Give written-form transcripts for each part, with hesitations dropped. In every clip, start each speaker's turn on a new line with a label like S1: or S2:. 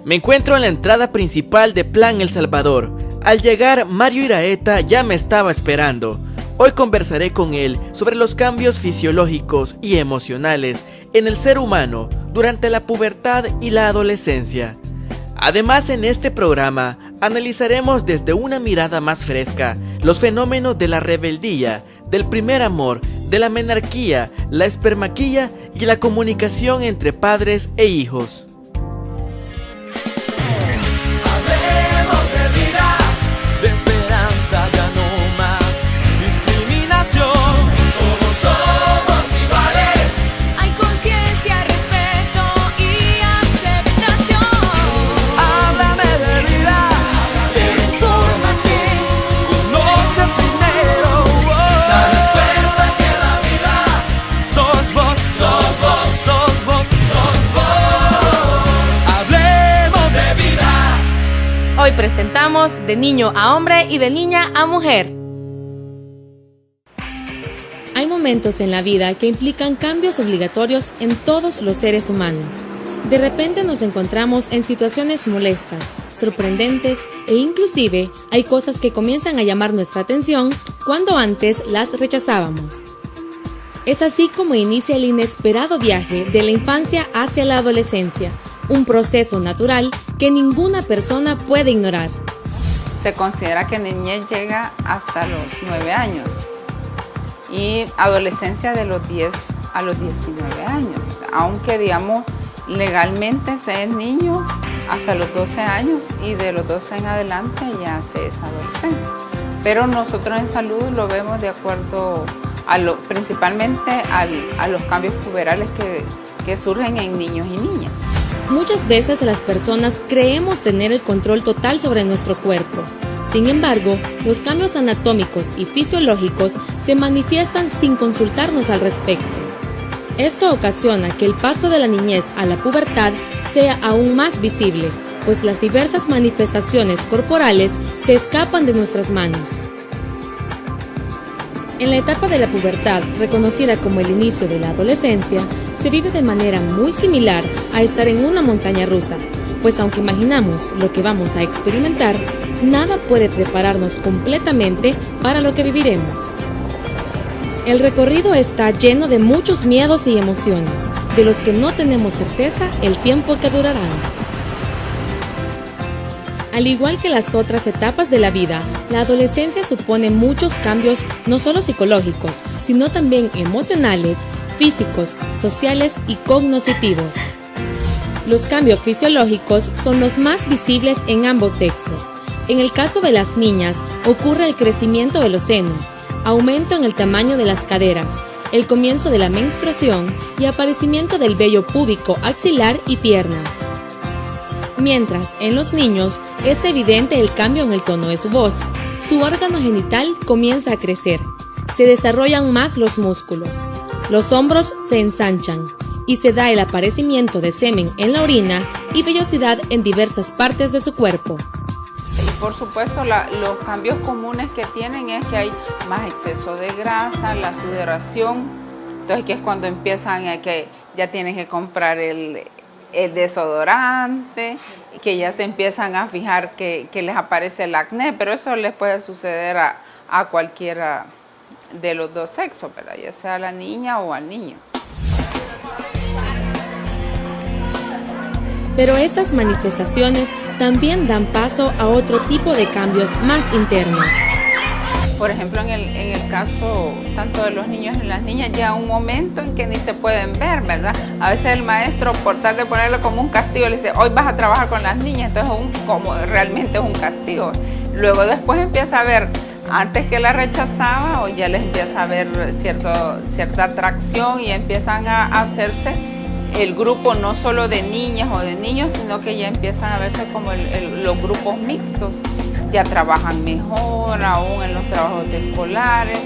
S1: Me encuentro en la entrada principal de Plan El Salvador. Al llegar, Mario Iraeta ya me estaba esperando. Hoy conversaré con él sobre los cambios fisiológicos y emocionales en el ser humano durante la pubertad y la adolescencia. Además, en este programa analizaremos desde una mirada más fresca los fenómenos de la rebeldía, del primer amor, de la menarquía, la espermaquía y la comunicación entre padres e hijos.
S2: Hoy presentamos De niño a hombre y de niña a mujer. Hay momentos en la vida que implican cambios obligatorios en todos los seres humanos. De repente nos encontramos en situaciones molestas, sorprendentes e inclusive hay cosas que comienzan a llamar nuestra atención cuando antes las rechazábamos. Es así como inicia el inesperado viaje de la infancia hacia la adolescencia, un proceso natural que ninguna persona puede ignorar.
S3: Se considera que niñez llega hasta los 9 años y adolescencia de los 10 a los 19 años, aunque digamos legalmente se es niño hasta los 12 años y de los 12 en adelante ya se es adolescencia. Pero nosotros en salud lo vemos de acuerdo a principalmente a los cambios puberales que surgen en niños y niñas.
S2: Muchas veces las personas creemos tener el control total sobre nuestro cuerpo. Sin embargo, los cambios anatómicos y fisiológicos se manifiestan sin consultarnos al respecto. Esto ocasiona que el paso de la niñez a la pubertad sea aún más visible, pues las diversas manifestaciones corporales se escapan de nuestras manos. En la etapa de la pubertad, reconocida como el inicio de la adolescencia, se vive de manera muy similar a estar en una montaña rusa, pues aunque imaginamos lo que vamos a experimentar, nada puede prepararnos completamente para lo que viviremos. El recorrido está lleno de muchos miedos y emociones, de los que no tenemos certeza el tiempo que durarán. Al igual que las otras etapas de la vida, la adolescencia supone muchos cambios no solo psicológicos, sino también emocionales, físicos, sociales y cognitivos. Los cambios fisiológicos son los más visibles en ambos sexos. En el caso de las niñas, ocurre el crecimiento de los senos, aumento en el tamaño de las caderas, el comienzo de la menstruación y aparecimiento del vello púbico axilar y piernas. Mientras, en los niños, es evidente el cambio en el tono de su voz. Su órgano genital comienza a crecer. Se desarrollan más los músculos. Los hombros se ensanchan y se da el aparecimiento de semen en la orina y vellosidad en diversas partes de su cuerpo.
S3: Y por supuesto, los cambios comunes que tienen es que hay más exceso de grasa, la sudoración. Entonces, que es cuando empiezan a que ya tienen que comprar el desodorante, que ya se empiezan a fijar que les aparece el acné, pero eso les puede suceder a cualquiera de los dos sexos, ¿verdad? Ya sea a la niña o al niño.
S2: Pero estas manifestaciones también dan paso a otro tipo de cambios más internos.
S3: Por ejemplo, en el caso tanto de los niños y las niñas, llega un momento en que ni se pueden ver, ¿verdad? A veces el maestro, por tal de ponerlo como un castigo, le dice, hoy vas a trabajar con las niñas, entonces como realmente es un castigo. Luego después empieza a ver, antes que la rechazaba, o ya les empieza a ver cierta atracción y empiezan a hacerse el grupo no solo de niñas o de niños, sino que ya empiezan a verse como los grupos mixtos. Ya trabajan mejor, aún en los trabajos escolares.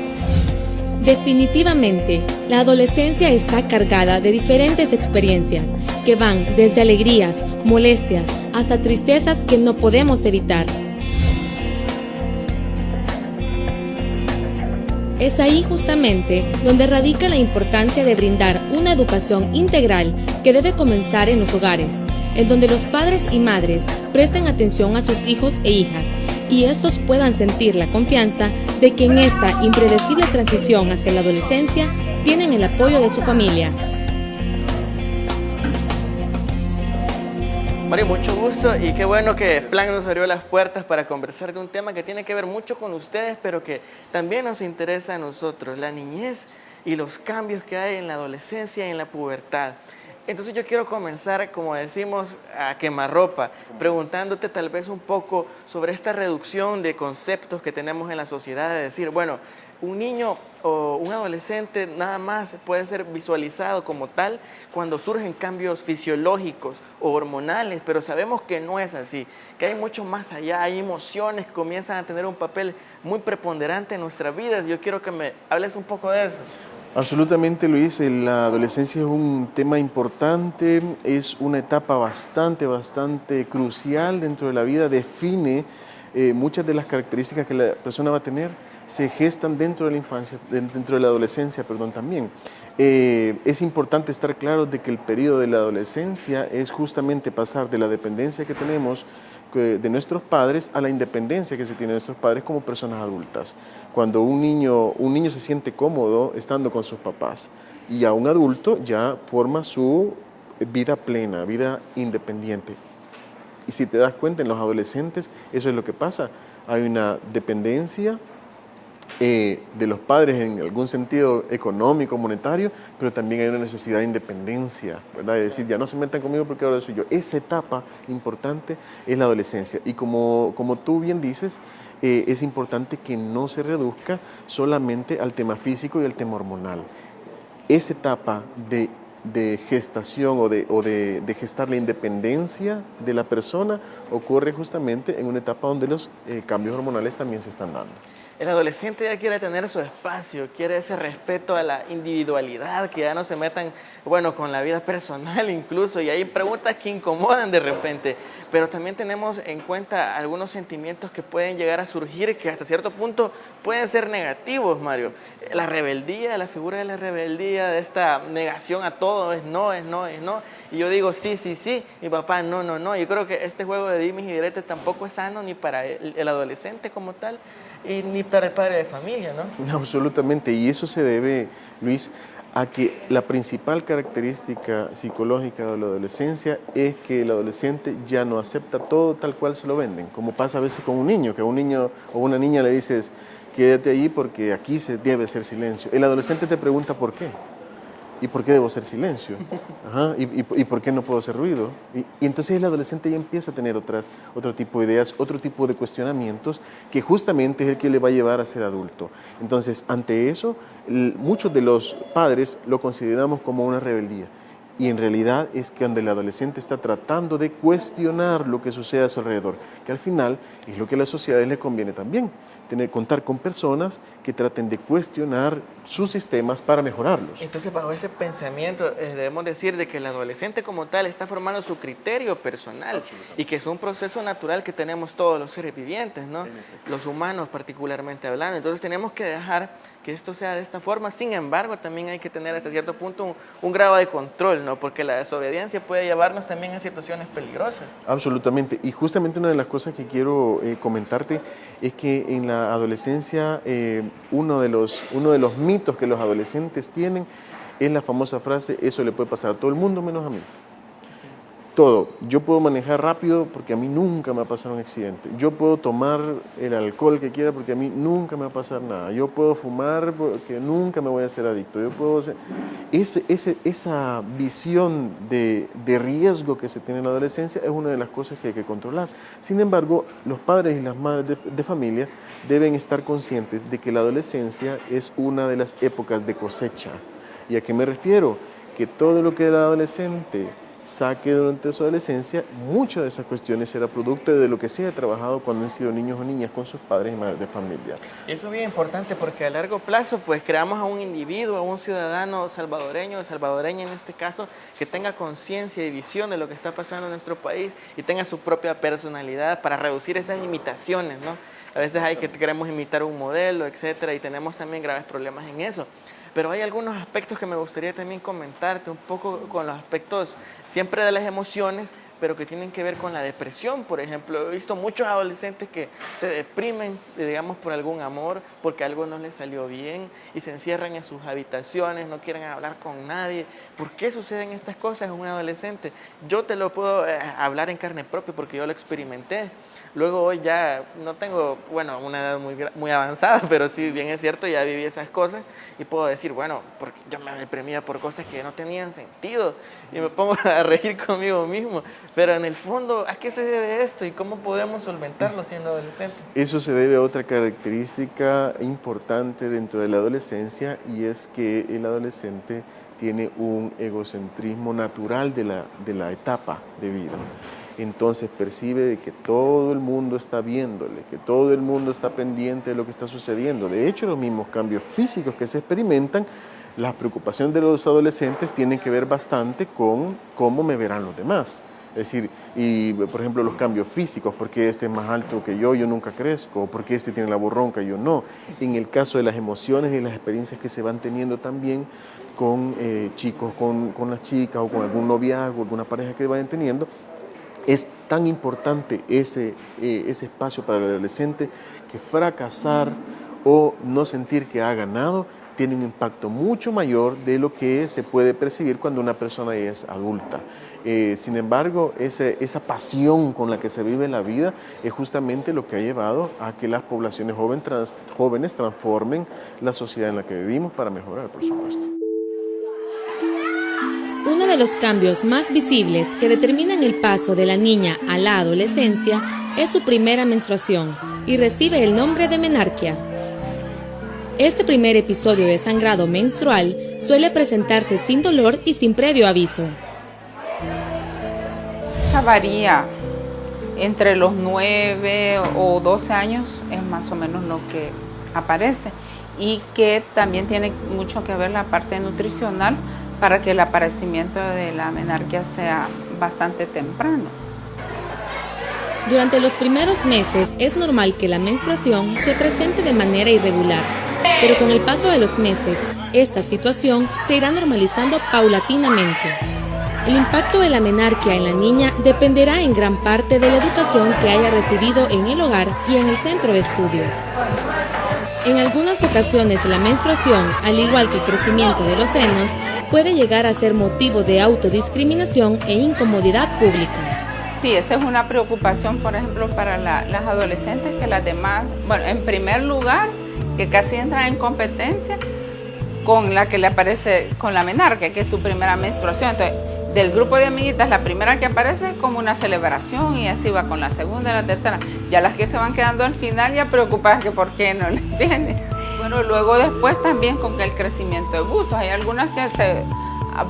S2: Definitivamente, la adolescencia está cargada de diferentes experiencias que van desde alegrías, molestias, hasta tristezas que no podemos evitar. Es ahí justamente donde radica la importancia de brindar una educación integral que debe comenzar en los hogares, en donde los padres y madres presten atención a sus hijos e hijas y estos puedan sentir la confianza de que en esta impredecible transición hacia la adolescencia tienen el apoyo de su familia.
S1: Mario, mucho gusto y qué bueno que Plan nos abrió las puertas para conversar de un tema que tiene que ver mucho con ustedes, pero que también nos interesa a nosotros, la niñez y los cambios que hay en la adolescencia y en la pubertad. Entonces yo quiero comenzar, como decimos, a quemarropa, preguntándote tal vez un poco sobre esta reducción de conceptos que tenemos en la sociedad, de decir, bueno, un niño o un adolescente nada más puede ser visualizado como tal cuando surgen cambios fisiológicos o hormonales, pero sabemos que no es así, que hay mucho más allá, hay emociones que comienzan a tener un papel muy preponderante en nuestras vidas. Yo quiero que me hables un poco de eso.
S4: Absolutamente, Luis, la adolescencia es un tema importante, es una etapa bastante crucial dentro de la vida, define muchas de las características que la persona va a tener, se gestan dentro de la infancia, dentro de la adolescencia, perdón, también. Es importante estar claros de que el periodo de la adolescencia es justamente pasar de la dependencia que tenemos de nuestros padres a la independencia que se tiene de nuestros padres como personas adultas. Cuando un niño se siente cómodo estando con sus papás y a un adulto ya forma su vida plena, vida independiente. Y si te das cuenta, en los adolescentes eso es lo que pasa. Hay una dependencia de los padres en algún sentido económico, monetario, pero también hay una necesidad de independencia, ¿verdad? De decir, ya no se metan conmigo porque ahora soy yo. Esa etapa importante es la adolescencia. Y como tú bien dices, es importante que no se reduzca solamente al tema físico y al tema hormonal. Esa etapa de gestación o de gestar la independencia de la persona ocurre justamente en una etapa donde los cambios hormonales también se están dando.
S1: El adolescente ya quiere tener su espacio, quiere ese respeto a la individualidad, que ya no se metan, bueno, con la vida personal incluso, y hay preguntas que incomodan de repente, pero también tenemos en cuenta algunos sentimientos que pueden llegar a surgir, que hasta cierto punto pueden ser negativos, Mario. La rebeldía, la figura de la rebeldía, de esta negación a todo, es no, y yo digo sí, y papá no. Yo creo que este juego de dimes y diretes tampoco es sano ni para el adolescente como tal, y ni para el padre de familia, ¿no?
S4: Absolutamente, y eso se debe, Luis, a que la principal característica psicológica de la adolescencia es que el adolescente ya no acepta todo tal cual se lo venden, como pasa a veces con un niño, que a un niño o una niña le dices, quédate ahí porque aquí se debe hacer silencio. El adolescente te pregunta por qué. ¿Y por qué debo hacer silencio? Ajá, ¿y por qué no puedo hacer ruido? Y entonces el adolescente ya empieza a tener otro tipo de ideas, otro tipo de cuestionamientos, que justamente es el que le va a llevar a ser adulto. Entonces, ante eso, muchos de los padres lo consideramos como una rebeldía. Y en realidad es que cuando el adolescente está tratando de cuestionar lo que sucede a su alrededor, que al final es lo que a las sociedades le conviene también, contar con personas que traten de cuestionar sus sistemas para mejorarlos.
S1: Entonces, bajo ese pensamiento, debemos decir de que el adolescente como tal está formando su criterio personal y que es un proceso natural que tenemos todos los seres vivientes, ¿no? Los humanos particularmente hablando. Entonces, tenemos que dejar que esto sea de esta forma. Sin embargo, también hay que tener hasta cierto punto un grado de control, ¿no? Porque la desobediencia puede llevarnos también a situaciones peligrosas.
S4: Absolutamente. Y justamente una de las cosas que quiero comentarte es que en la adolescencia uno de los mitos que los adolescentes tienen es la famosa frase, eso le puede pasar a todo el mundo menos a mí. Todo. Yo puedo manejar rápido porque a mí nunca me va a pasar un accidente. Yo puedo tomar el alcohol que quiera porque a mí nunca me va a pasar nada. Yo puedo fumar porque nunca me voy a hacer adicto. Yo puedo hacer... Esa visión de riesgo que se tiene en la adolescencia es una de las cosas que hay que controlar. Sin embargo, los padres y las madres de familia deben estar conscientes de que la adolescencia es una de las épocas de cosecha. ¿Y a qué me refiero? Que todo lo que el adolescente saque durante su adolescencia, muchas de esas cuestiones será producto de lo que se ha trabajado cuando han sido niños o niñas con sus padres y madres de familia.
S1: Eso es bien importante porque a largo plazo pues creamos a un individuo, a un ciudadano salvadoreño o salvadoreña en este caso, que tenga conciencia y visión de lo que está pasando en nuestro país y tenga su propia personalidad para reducir esas imitaciones, ¿no? A veces hay que queremos imitar un modelo, etcétera, y tenemos también graves problemas en eso. Pero hay algunos aspectos que me gustaría también comentarte un poco con los aspectos siempre de las emociones, pero que tienen que ver con la depresión, por ejemplo. He visto muchos adolescentes que se deprimen, digamos, por algún amor, porque algo no les salió bien y se encierran en sus habitaciones, no quieren hablar con nadie. ¿Por qué suceden estas cosas en un adolescente? Yo te lo puedo hablar en carne propia porque yo lo experimenté. Luego hoy ya no tengo, bueno, una edad muy avanzada, pero sí, bien es cierto, ya viví esas cosas y puedo decir, bueno, porque yo me deprimía por cosas que no tenían sentido y me pongo a reír conmigo mismo. Pero en el fondo, ¿a qué se debe esto y cómo podemos solventarlo siendo adolescentes?
S4: Eso se debe a otra característica importante dentro de la adolescencia, y es que el adolescente tiene un egocentrismo natural de la etapa de vida. Entonces percibe de que todo el mundo está viéndole, que todo el mundo está pendiente de lo que está sucediendo. De hecho, los mismos cambios físicos que se experimentan, las preocupaciones de los adolescentes tienen que ver bastante con cómo me verán los demás. Es decir, y por ejemplo los cambios físicos, porque este es más alto que yo nunca crezco, porque este tiene la voz ronca, yo no. En el caso de las emociones y las experiencias que se van teniendo también con chicos, con las chicas o con algún noviazgo, alguna pareja que vayan teniendo, es tan importante ese espacio para el adolescente que fracasar o no sentir que ha ganado tiene un impacto mucho mayor de lo que se puede percibir cuando una persona es adulta. Sin embargo, esa pasión con la que se vive la vida es justamente lo que ha llevado a que las poblaciones jóvenes transformen la sociedad en la que vivimos para mejorar, por supuesto.
S2: Uno de los cambios más visibles que determinan el paso de la niña a la adolescencia es su primera menstruación y recibe el nombre de menarquia. Este primer episodio de sangrado menstrual suele presentarse sin dolor y sin previo aviso.
S3: Esa varía entre los 9 o 12 años, es más o menos lo que aparece, y que también tiene mucho que ver la parte nutricional para que el aparecimiento de la menarquia sea bastante temprano.
S2: Durante los primeros meses es normal que la menstruación se presente de manera irregular, pero con el paso de los meses, esta situación se irá normalizando paulatinamente. El impacto de la menarquia en la niña dependerá en gran parte de la educación que haya recibido en el hogar y en el centro de estudio. En algunas ocasiones la menstruación, al igual que el crecimiento de los senos, puede llegar a ser motivo de autodiscriminación e incomodidad pública.
S3: Sí, esa es una preocupación, por ejemplo, para las adolescentes, que las demás, bueno, en primer lugar, que casi entran en competencia con la que le aparece con la menarquia, que es su primera menstruación. Entonces, del grupo de amiguitas, la primera que aparece es como una celebración y así va con la segunda y la tercera. Ya las que se van quedando al final ya preocupadas que por qué no les viene. Bueno, luego después también con el crecimiento de bustos. Hay algunas que se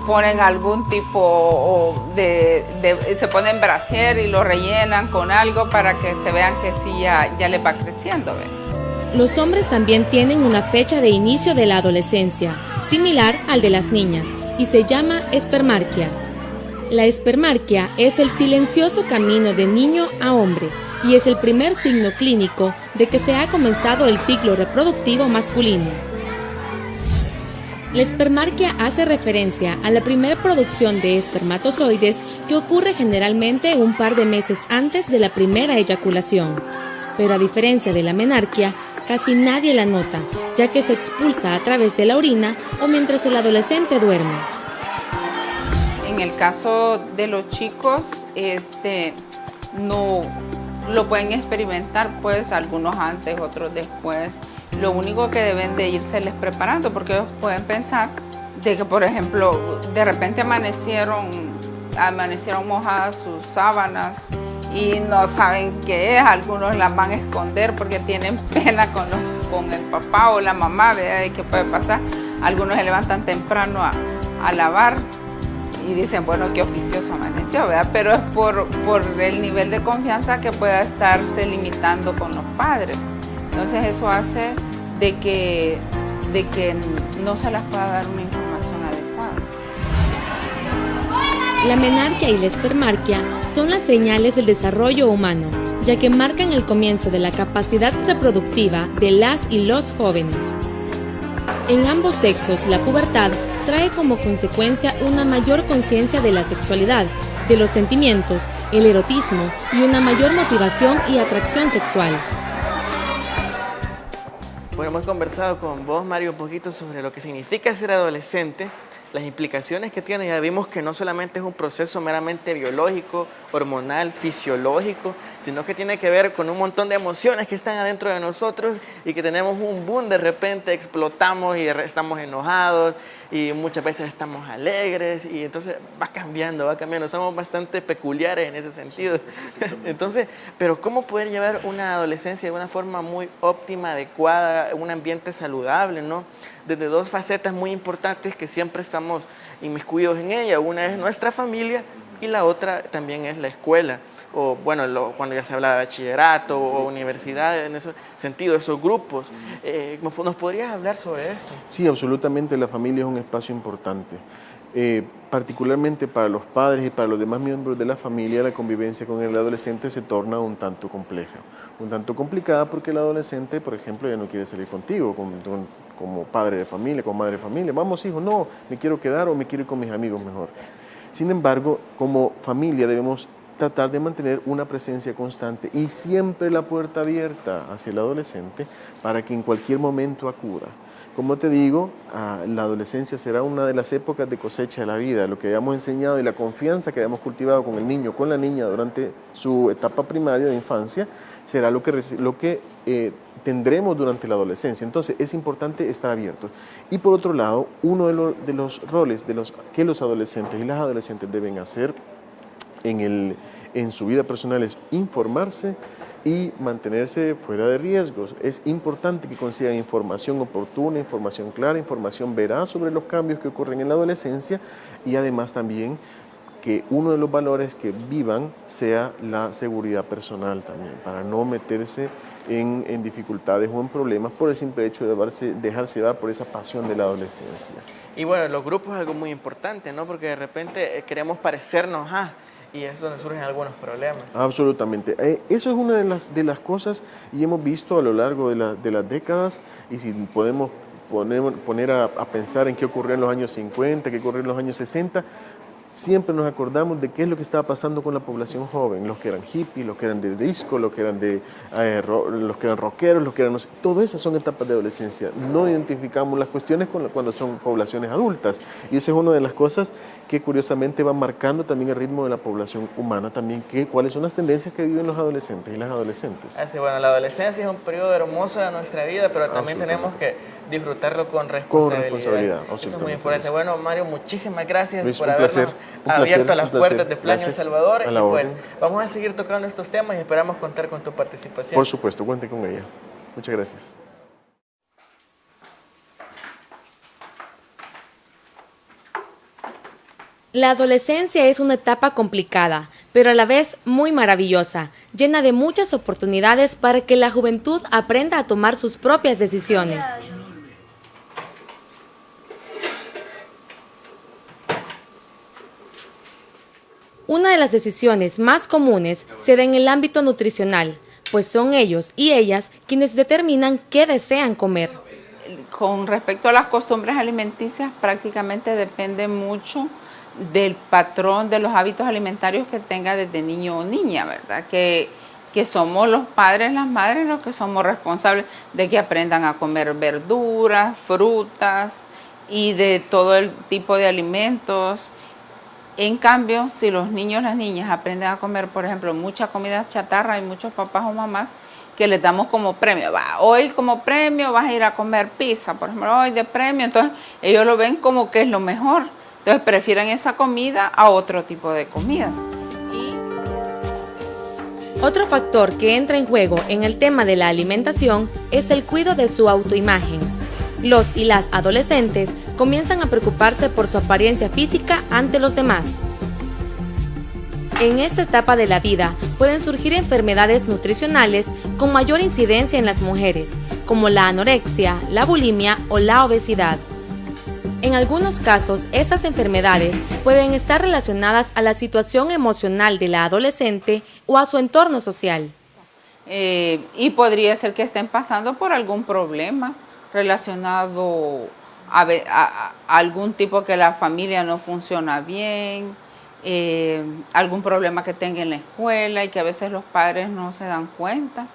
S3: ponen algún tipo se ponen brasier y lo rellenan con algo para que se vean que sí ya les va creciendo, ¿ves?
S2: Los hombres también tienen una fecha de inicio de la adolescencia, similar al de las niñas, y se llama espermarquia. La espermarquia es el silencioso camino de niño a hombre y es el primer signo clínico de que se ha comenzado el ciclo reproductivo masculino. La espermarquia hace referencia a la primera producción de espermatozoides que ocurre generalmente un par de meses antes de la primera eyaculación. Pero a diferencia de la menarquia, casi nadie la nota, ya que se expulsa a través de la orina o mientras el adolescente duerme.
S3: En el caso de los chicos, no lo pueden experimentar, pues algunos antes, otros después. Lo único que deben de irseles preparando, porque ellos pueden pensar de que, por ejemplo, de repente amanecieron mojadas sus sábanas y no saben qué es. Algunos las van a esconder porque tienen pena con el papá o la mamá, ¿verdad? De qué puede pasar. Algunos se levantan temprano a lavar y dicen, bueno, qué oficioso amaneció, ¿verdad? Pero es por el nivel de confianza que pueda estarse limitando con los padres. Entonces eso hace de que no se les pueda dar una información adecuada.
S2: La menarquia y la espermarquia son las señales del desarrollo humano, ya que marcan el comienzo de la capacidad reproductiva de las y los jóvenes. En ambos sexos, la pubertad trae como consecuencia una mayor conciencia de la sexualidad de los sentimientos, el erotismo y una mayor motivación y atracción sexual.
S1: Bueno, hemos conversado con vos, Mario, un poquito sobre lo que significa ser adolescente, las implicaciones que tiene. Ya vimos que no solamente es un proceso meramente biológico, hormonal, fisiológico, sino que tiene que ver con un montón de emociones que están adentro de nosotros y que tenemos un boom, de repente explotamos y estamos enojados y muchas veces estamos alegres y entonces va cambiando, somos bastante peculiares en ese sentido. Entonces, pero ¿cómo poder llevar una adolescencia de una forma muy óptima, adecuada, un ambiente saludable, ¿no? Desde dos facetas muy importantes que siempre estamos inmiscuidos en ella. Una es nuestra familia y la otra también es la escuela. O bueno, cuando ya se habla de bachillerato o universidad, en ese sentido, esos grupos. ¿Nos podrías hablar sobre esto?
S4: Sí, absolutamente, la familia es un espacio importante. Particularmente para los padres y para los demás miembros de la familia, la convivencia con el adolescente se torna un tanto compleja, un tanto complicada porque el adolescente, por ejemplo, ya no quiere salir contigo como padre de familia, como madre de familia. Vamos, hijo, no, me quiero quedar o me quiero ir con mis amigos mejor. Sin embargo, como familia debemos tratar de mantener una presencia constante y siempre la puerta abierta hacia el adolescente para que en cualquier momento acuda. Como te digo, la adolescencia será una de las épocas de cosecha de la vida. Lo que hayamos enseñado y la confianza que hayamos cultivado con el niño, con la niña durante su etapa primaria de infancia, será lo que tendremos durante la adolescencia. Entonces es importante estar abiertos. Y por otro lado, uno de los roles que los adolescentes y las adolescentes deben hacer en su vida personal es informarse y mantenerse fuera de riesgos. Es importante que consigan información oportuna, información clara, información veraz sobre los cambios que ocurren en la adolescencia y además también que uno de los valores que vivan sea la seguridad personal también, para no meterse en dificultades o en problemas por el simple hecho de dejarse llevar por esa pasión de la adolescencia.
S1: Y bueno, los grupos es algo muy importante, ¿no? Porque de repente queremos parecernos y es donde surgen algunos problemas.
S4: Absolutamente. Eso es una de las cosas y hemos visto a lo largo de las décadas y si podemos poner a pensar en qué ocurrió en los años 50, qué ocurrió en los años 60, siempre nos acordamos de qué es lo que estaba pasando con la población joven, los que eran hippies, los que eran de disco, los que eran rockeros, todas esas son etapas de adolescencia. No identificamos las cuestiones cuando son poblaciones adultas y esa es una de las cosas que curiosamente va marcando también el ritmo de la población humana, también cuáles son las tendencias que viven los adolescentes y las adolescentes.
S1: Así, bueno, la adolescencia es un periodo hermoso de nuestra vida, pero también tenemos que disfrutarlo con responsabilidad. Eso es muy importante. Bueno, Mario, muchísimas gracias por habernos abierto las puertas de Plan El Salvador. Y pues vamos a seguir tocando estos temas y esperamos contar con tu participación.
S4: Por supuesto, cuente con ella. Muchas gracias.
S2: La adolescencia es una etapa complicada, pero a la vez muy maravillosa, llena de muchas oportunidades para que la juventud aprenda a tomar sus propias decisiones. Una de las decisiones más comunes se da en el ámbito nutricional, pues son ellos y ellas quienes determinan qué desean comer.
S3: Con respecto a las costumbres alimenticias, prácticamente depende mucho del patrón de los hábitos alimentarios que tenga desde niño o niña, ¿verdad? Que somos los padres, las madres, los que somos responsables de que aprendan a comer verduras, frutas y de todo el tipo de alimentos. En cambio, si los niños, las niñas aprenden a comer, por ejemplo, mucha comida chatarra, hay muchos papás o mamás que les damos como premio. Hoy como premio vas a ir a comer pizza, por ejemplo, hoy de premio. Entonces ellos lo ven como que es lo mejor. Entonces prefieren esa comida a otro tipo de comidas.
S2: Otro factor que entra en juego en el tema de la alimentación es el cuidado de su autoimagen. Los y las adolescentes comienzan a preocuparse por su apariencia física ante los demás. En esta etapa de la vida pueden surgir enfermedades nutricionales con mayor incidencia en las mujeres, como la anorexia, la bulimia o la obesidad. En algunos casos, estas enfermedades pueden estar relacionadas a la situación emocional de la adolescente o a su entorno social.
S3: Y podría ser que estén pasando por algún problema relacionado a algún tipo que la familia no funciona bien, algún problema que tenga en la escuela y que a veces los padres no se dan cuenta.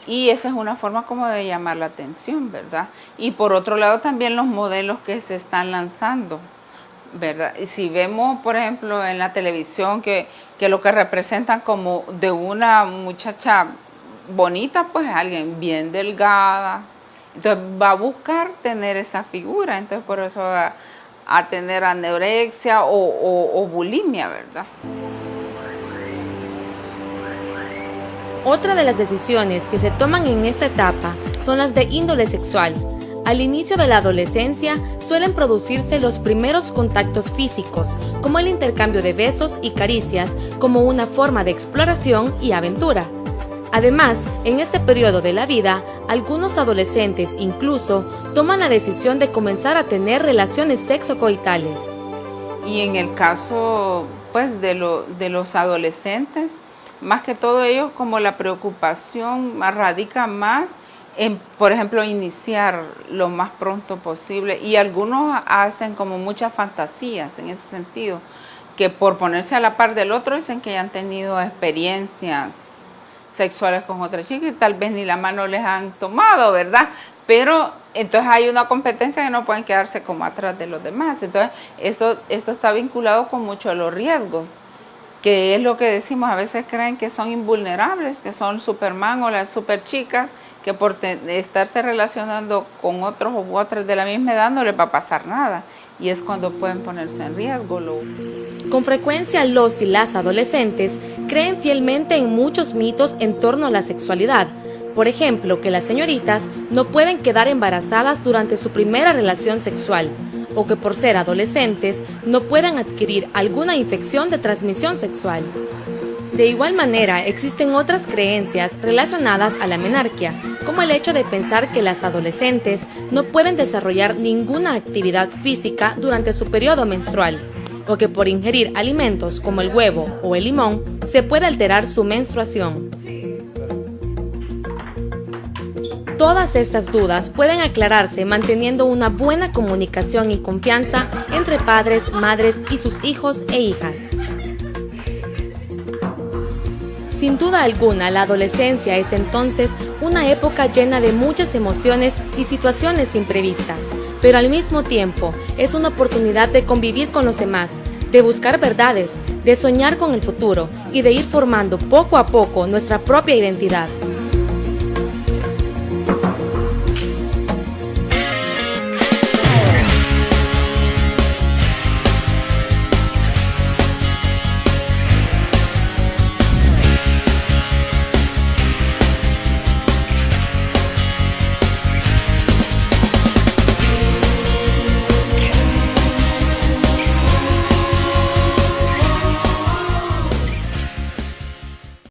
S3: Y esa es una forma como de llamar la atención, ¿verdad? Y por otro lado también los modelos que se están lanzando, ¿verdad? Y si vemos, por ejemplo, en la televisión que lo que representan como de una muchacha bonita, pues alguien bien delgada, entonces va a buscar tener esa figura, entonces por eso va a tener anorexia o bulimia, ¿verdad?
S2: Otra de las decisiones que se toman en esta etapa son las de índole sexual. Al inicio de la adolescencia suelen producirse los primeros contactos físicos, como el intercambio de besos y caricias, como una forma de exploración y aventura. Además, en este periodo de la vida, algunos adolescentes incluso toman la decisión de comenzar a tener relaciones sexocoitales.
S3: Y en el caso, pues, de los adolescentes, más que todo ellos, como la preocupación radica más en, por ejemplo, iniciar lo más pronto posible, y algunos hacen como muchas fantasías en ese sentido, que por ponerse a la par del otro dicen que ya han tenido experiencias sexuales con otra chica y tal vez ni la mano les han tomado, ¿verdad? Pero entonces hay una competencia que no pueden quedarse como atrás de los demás. Entonces esto está vinculado con mucho a los riesgos, que es lo que decimos, a veces creen que son invulnerables, que son Superman o las super chicas, que por estarse relacionando con otros u otras de la misma edad no les va a pasar nada, y es cuando pueden ponerse en riesgo.
S2: Con frecuencia los y las adolescentes creen fielmente en muchos mitos en torno a la sexualidad. Por ejemplo, que las señoritas no pueden quedar embarazadas durante su primera relación sexual, o que por ser adolescentes no puedan adquirir alguna infección de transmisión sexual. De igual manera, existen otras creencias relacionadas a la menarquia, como el hecho de pensar que las adolescentes no pueden desarrollar ninguna actividad física durante su periodo menstrual, o que por ingerir alimentos como el huevo o el limón se puede alterar su menstruación. Todas estas dudas pueden aclararse manteniendo una buena comunicación y confianza entre padres, madres y sus hijos e hijas. Sin duda alguna, la adolescencia es entonces una época llena de muchas emociones y situaciones imprevistas, pero al mismo tiempo es una oportunidad de convivir con los demás, de buscar verdades, de soñar con el futuro y de ir formando poco a poco nuestra propia identidad.